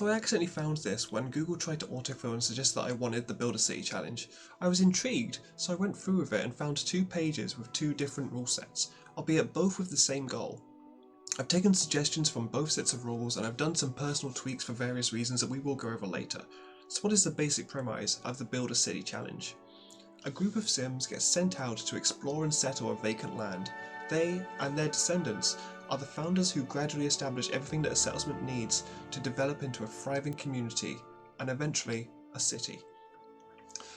So I accidentally found this when Google tried to autofill and suggest that I wanted the Build a City challenge. I was intrigued, so I went through with it and found 2 pages with 2 different rule sets, albeit both with the same goal. I've taken suggestions from both sets of rules and I've done some personal tweaks for various reasons that we will go over later. So what is the basic premise of the Build a City challenge? A group of Sims get sent out to explore and settle a vacant land. They and their descendants are the founders who gradually establish everything that a settlement needs to develop into a thriving community and eventually a city.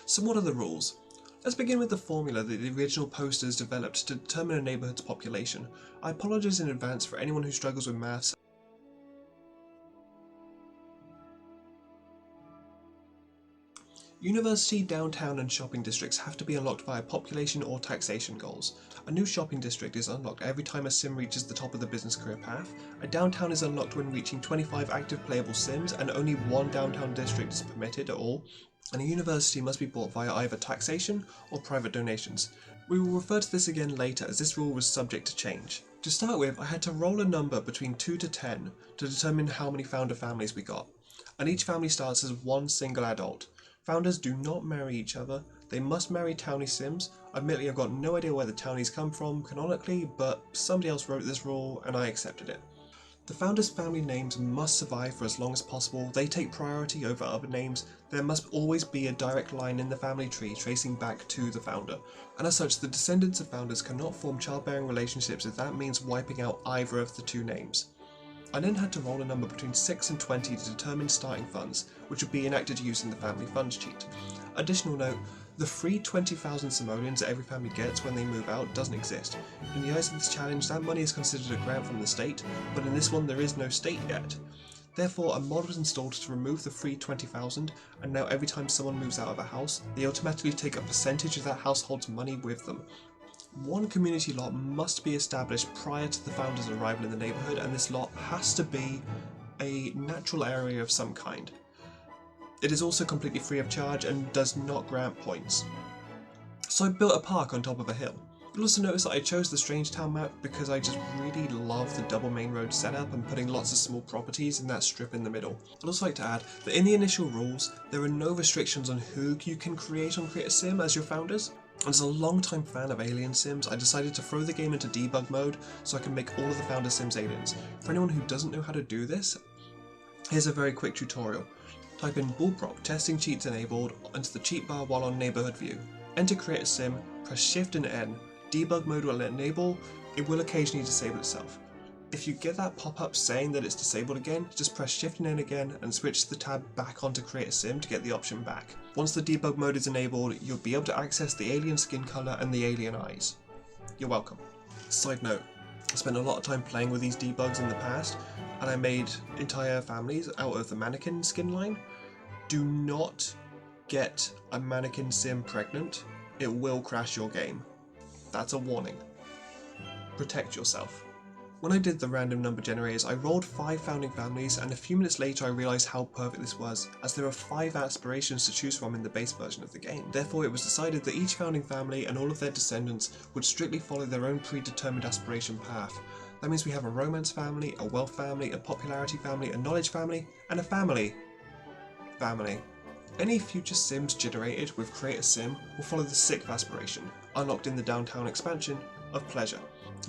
So what are the rules? Let's begin with the formula that the original posters developed to determine a neighbourhood's population. I apologise in advance for anyone who struggles with maths. University, downtown and shopping districts have to be unlocked via population or taxation goals. A new shopping district is unlocked every time a sim reaches the top of the business career path. A downtown is unlocked when reaching 25 active playable sims and only 1 downtown district is permitted at all. And a university must be bought via either taxation or private donations. We will refer to this again later as this rule was subject to change. To start with, I had to roll a number between 2 to 10 to determine how many founder families we got. And each family starts as 1 single adult. Founders do not marry each other, they must marry townie sims. Admittedly, I've got no idea where the townies come from canonically, but somebody else wrote this rule and I accepted it. The founders' family names must survive for as long as possible, they take priority over other names, there must always be a direct line in the family tree tracing back to the founder. And as such, the descendants of founders cannot form childbearing relationships if that means wiping out either of the 2 names. I then had to roll a number between 6 and 20 to determine starting funds, which would be enacted using the family funds cheat. Additional note, the free 20,000 simoleons that every family gets when they move out doesn't exist. In the eyes of this challenge, that money is considered a grant from the state, but in this one there is no state yet. Therefore, a mod was installed to remove the free 20,000, and now every time someone moves out of a house, they automatically take a percentage of that household's money with them. 1 community lot must be established prior to the founder's arrival in the neighbourhood, and this lot has to be a natural area of some kind. It is also completely free of charge and does not grant points. So I built a park on top of a hill. You'll also notice that I chose the Strange Town map because I just really love the double main road setup and putting lots of small properties in that strip in the middle. I'd also like to add that in the initial rules, there are no restrictions on who you can create on Create a Sim as your founders. And as a long-time fan of alien sims, I decided to throw the game into debug mode so I can make all of the founder sims aliens. For anyone who doesn't know how to do this, here's a very quick tutorial. Type in bullprop testing cheats enabled into the cheat bar while on neighbourhood view. Enter Create a Sim, press Shift and N, debug mode will enable, it will occasionally disable itself. If you get that pop-up saying that it's disabled again, just press Shift and N again and switch the tab back onto Create a Sim to get the option back. Once the debug mode is enabled, you'll be able to access the alien skin colour and the alien eyes. You're welcome. Side note, I spent a lot of time playing with these debugs in the past, and I made entire families out of the mannequin skin line. Do not get a mannequin sim pregnant, it will crash your game. That's a warning. Protect yourself. When I did the random number generators, I rolled 5 founding families, and a few minutes later I realised how perfect this was, as there are 5 aspirations to choose from in the base version of the game. Therefore it was decided that each founding family and all of their descendants would strictly follow their own predetermined aspiration path. That means we have a romance family, a wealth family, a popularity family, a knowledge family, and a family. Any future sims generated with Create a Sim will follow the 6th aspiration, unlocked in the downtown expansion, of pleasure.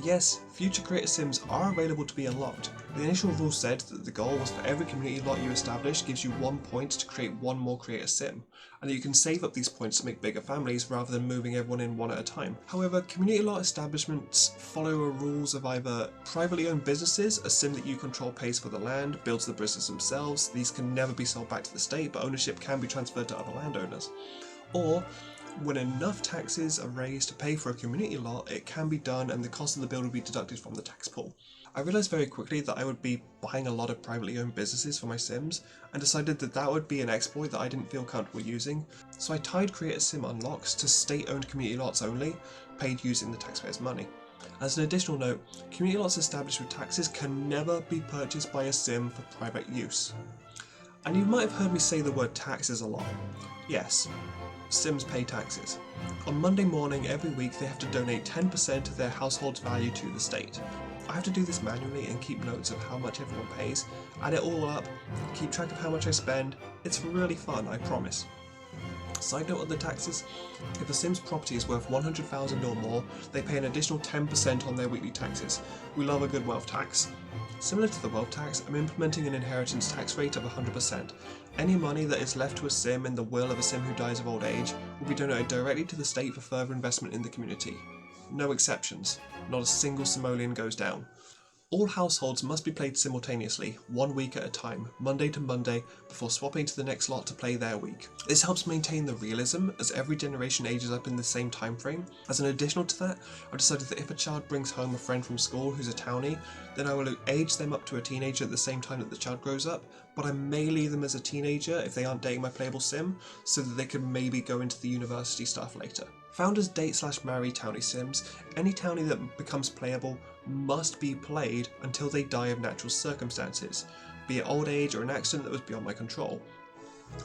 Yes, future Create a Sims are available to be unlocked. The initial rule said that the goal was for every community lot you establish gives you 1 point to create 1 more Create a Sim, and that you can save up these points to make bigger families rather than moving everyone in 1 at a time. However, community lot establishments follow rules of either privately owned businesses, a sim that you control pays for the land, builds the business themselves, these can never be sold back to the state but ownership can be transferred to other landowners, or when enough taxes are raised to pay for a community lot, it can be done and the cost of the build will be deducted from the tax pool. I realised very quickly that I would be buying a lot of privately owned businesses for my sims, and decided that that would be an exploit that I didn't feel comfortable using, so I tied Create a Sim unlocks to state-owned community lots only, paid using the taxpayers' money. As an additional note, community lots established with taxes can never be purchased by a sim for private use. And you might have heard me say the word taxes a lot. Yes, sims pay taxes. On Monday morning every week they have to donate 10% of their household's value to the state. I have to do this manually and keep notes of how much everyone pays, add it all up, keep track of how much I spend. It's really fun, I promise. Side note on the taxes, if a Sim's property is worth 100,000 or more, they pay an additional 10% on their weekly taxes. We love a good wealth tax. Similar to the wealth tax, I'm implementing an inheritance tax rate of 100%. Any money that is left to a Sim in the will of a Sim who dies of old age will be donated directly to the state for further investment in the community. No exceptions. Not a single simoleon goes down. All households must be played simultaneously, 1 week at a time, Monday to Monday, before swapping to the next lot to play their week. This helps maintain the realism, as every generation ages up in the same time frame. As an additional to that, I've decided that if a child brings home a friend from school who's a townie, then I will age them up to a teenager at the same time that the child grows up, but I may leave them as a teenager if they aren't dating my playable Sim, so that they could maybe go into the university stuff later. Founders date/marry townie Sims. Any townie that becomes playable must be played until they die of natural circumstances, be it old age or an accident that was beyond my control.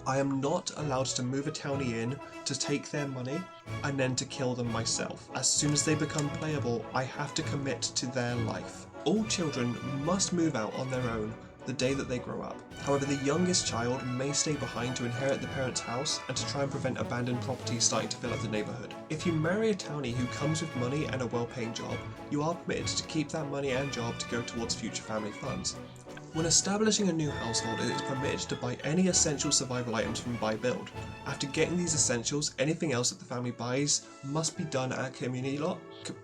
I am not allowed to move a townie in to take their money and then to kill them myself. As soon as they become playable, I have to commit to their life. All children must move out on their own the day that they grow up. However, the youngest child may stay behind to inherit the parent's house and to try and prevent abandoned property starting to fill up the neighbourhood. If you marry a townie who comes with money and a well-paying job, you are permitted to keep that money and job to go towards future family funds. When establishing a new household, it is permitted to buy any essential survival items from Buy Build. After getting these essentials, anything else that the family buys must be done at a community lot.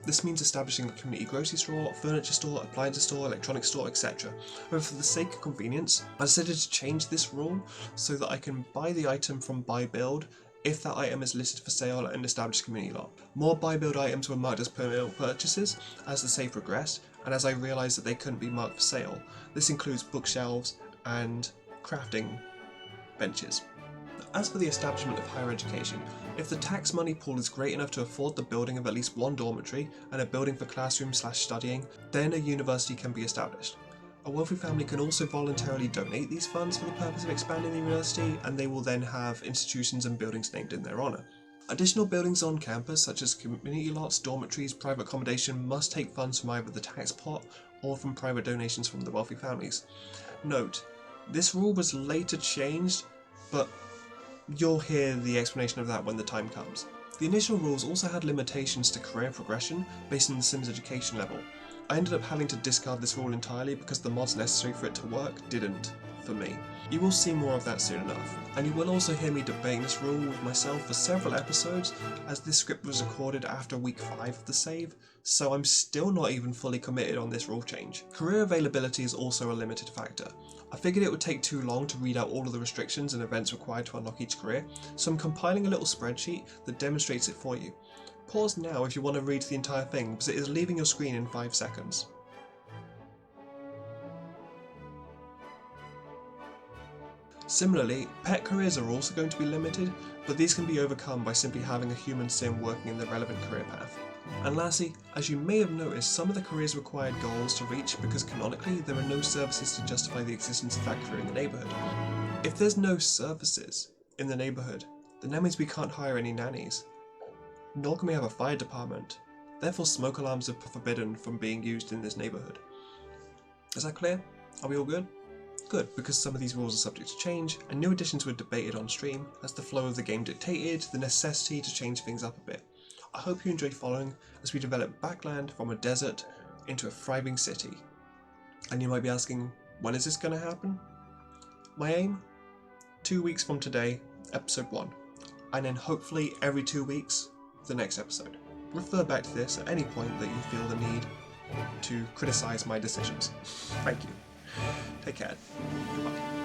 This means establishing a community grocery store, furniture store, appliance store, electronics store, etc. However, for the sake of convenience, I decided to change this rule so that I can buy the item from Buy Build if that item is listed for sale at an established community lot. More Buy Build items were marked as permanent purchases as the save progressed, and as I realised that they couldn't be marked for sale. This includes bookshelves and crafting benches. As for the establishment of higher education, if the tax money pool is great enough to afford the building of at least one dormitory and a building for classroom/studying, then a university can be established. A wealthy family can also voluntarily donate these funds for the purpose of expanding the university, and they will then have institutions and buildings named in their honour. Additional buildings on campus, such as community lots, dormitories, private accommodation, must take funds from either the tax pot or from private donations from the wealthy families. Note, this rule was later changed, but you'll hear the explanation of that when the time comes. The initial rules also had limitations to career progression based on the Sim's education level. I ended up having to discard this rule entirely because the mods necessary for it to work didn't, for me. You will see more of that soon enough, and you will also hear me debating this rule with myself for several episodes, as this script was recorded after week 5 of the save, so I'm still not even fully committed on this rule change. Career availability is also a limited factor. I figured it would take too long to read out all of the restrictions and events required to unlock each career, so I'm compiling a little spreadsheet that demonstrates it for you. Pause now if you want to read the entire thing, because it is leaving your screen in 5 seconds. Similarly, pet careers are also going to be limited, but these can be overcome by simply having a human Sim working in the relevant career path. And lastly, as you may have noticed, some of the careers required goals to reach because canonically there are no services to justify the existence of that career in the neighbourhood. If there's no services in the neighbourhood, then that means we can't hire any nannies. Nor can we have a fire department. Therefore, smoke alarms are forbidden from being used in this neighbourhood. Is that clear? Are we all good? Good, because some of these rules are subject to change, and new additions were debated on stream as the flow of the game dictated the necessity to change things up a bit. I hope you enjoy following as we develop Backland from a desert into a thriving city. And you might be asking, when is this going to happen? My aim? 2 weeks from today, episode 1. And then hopefully every 2 weeks, the next episode. Refer back to this at any point that you feel the need to criticise my decisions. Thank you. Take care. Goodbye.